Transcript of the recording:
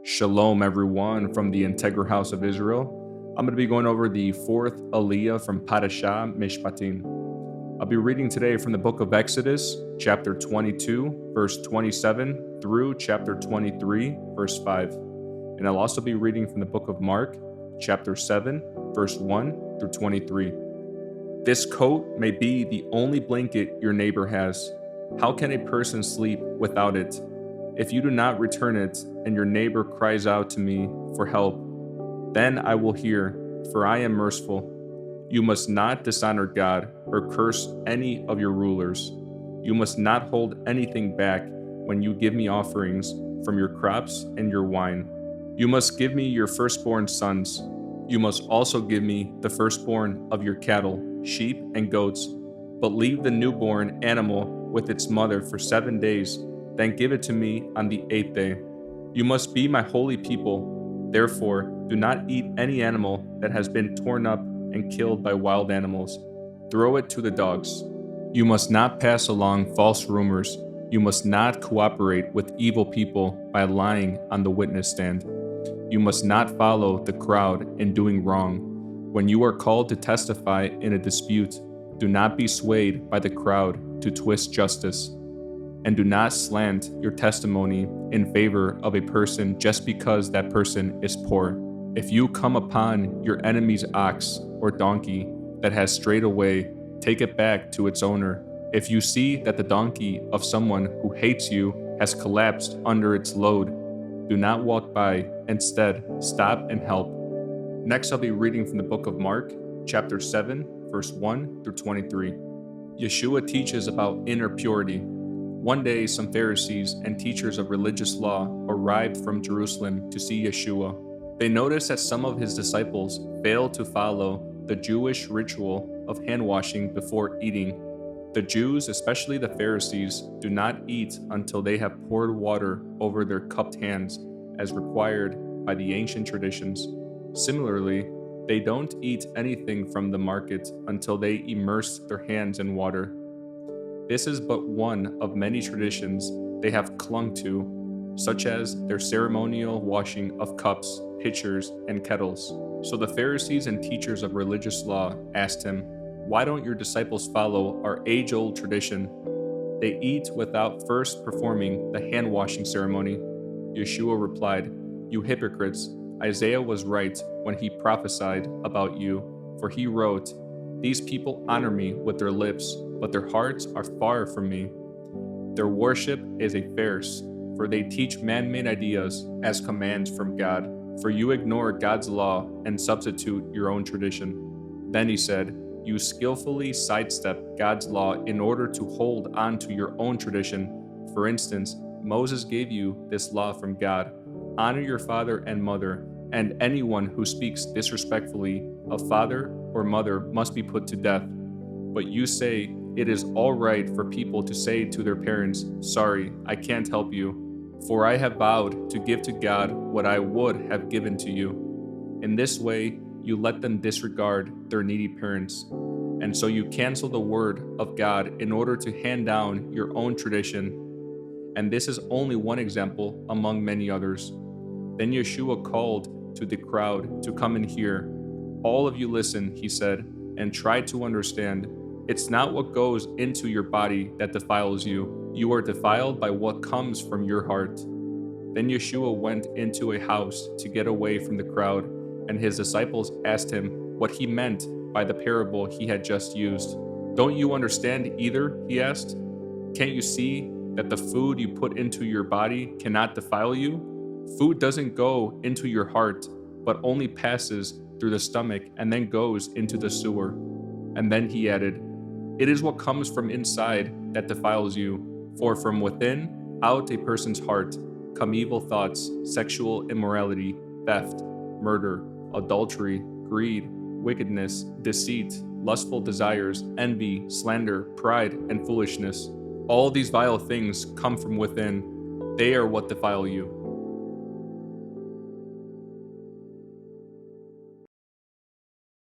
Shalom, everyone, from the Integral House of Israel. I'm going to be going over the fourth Aliyah from Parashah, Mishpatim. I'll be reading today from the book of Exodus, chapter 22, verse 27, through chapter 23, verse 5. And I'll also be reading from the book of Mark, chapter 7, verse 1 through 23. This coat may be the only blanket your neighbor has. How can a person sleep without it? If you do not return it, and your neighbor cries out to me for help, then I will hear, for I am merciful. You must not dishonor God or curse any of your rulers. You must not hold anything back when you give me offerings from your crops and your wine. You must give me your firstborn sons. You must also give me the firstborn of your cattle, sheep, and goats, but leave the newborn animal with its mother for 7 days. Then give it to me on the 8th day. You must be my holy people. Therefore, do not eat any animal that has been torn up and killed by wild animals. Throw it to the dogs. You must not pass along false rumors. You must not cooperate with evil people by lying on the witness stand. You must not follow the crowd in doing wrong. When you are called to testify in a dispute, do not be swayed by the crowd to twist justice. And do not slant your testimony in favor of a person just because that person is poor. If you come upon your enemy's ox or donkey that has strayed away, take it back to its owner. If you see that the donkey of someone who hates you has collapsed under its load, do not walk by. Instead, stop and help. Next, I'll be reading from the book of Mark, chapter 7, verse 1 through 23. Yeshua teaches about inner purity. One day, some Pharisees and teachers of religious law arrived from Jerusalem to see Yeshua. They noticed that some of his disciples failed to follow the Jewish ritual of hand washing before eating. The Jews, especially the Pharisees, do not eat until they have poured water over their cupped hands, as required by the ancient traditions. Similarly, they don't eat anything from the market until they immerse their hands in water. This is but one of many traditions they have clung to, such as their ceremonial washing of cups, pitchers, and kettles. So the Pharisees and teachers of religious law asked him, "Why don't your disciples follow our age-old tradition? They eat without first performing the hand-washing ceremony." Yeshua replied, "You hypocrites, Isaiah was right when he prophesied about you, for he wrote, 'These people honor me with their lips, but their hearts are far from me. Their worship is a farce, for they teach man-made ideas as commands from God. For you ignore God's law and substitute your own tradition.'" Then he said, "You skillfully sidestep God's law in order to hold on to your own tradition. For instance, Moses gave you this law from God: honor your father and mother, and anyone who speaks disrespectfully of father or mother must be put to death. But you say it is all right for people to say to their parents, 'Sorry, I can't help you, for I have vowed to give to God what I would have given to you.' In this way, you let them disregard their needy parents. And so you cancel the word of God in order to hand down your own tradition. And this is only one example among many others." Then Yeshua called to the crowd to come and hear. "All of you listen," he said, "and try to understand. It's not what goes into your body that defiles you. You are defiled by what comes from your heart." Then Yeshua went into a house to get away from the crowd, and his disciples asked him what he meant by the parable he had just used. "Don't you understand either?" he asked. "Can't you see that the food you put into your body cannot defile you? Food doesn't go into your heart, but only passes through the stomach and then goes into the sewer." And then he added, "It is what comes from inside that defiles you, for from within, out a person's heart, come evil thoughts, sexual immorality, theft, murder, adultery, greed, wickedness, deceit, lustful desires, envy, slander, pride, and foolishness. All these vile things come from within. They are what defile you."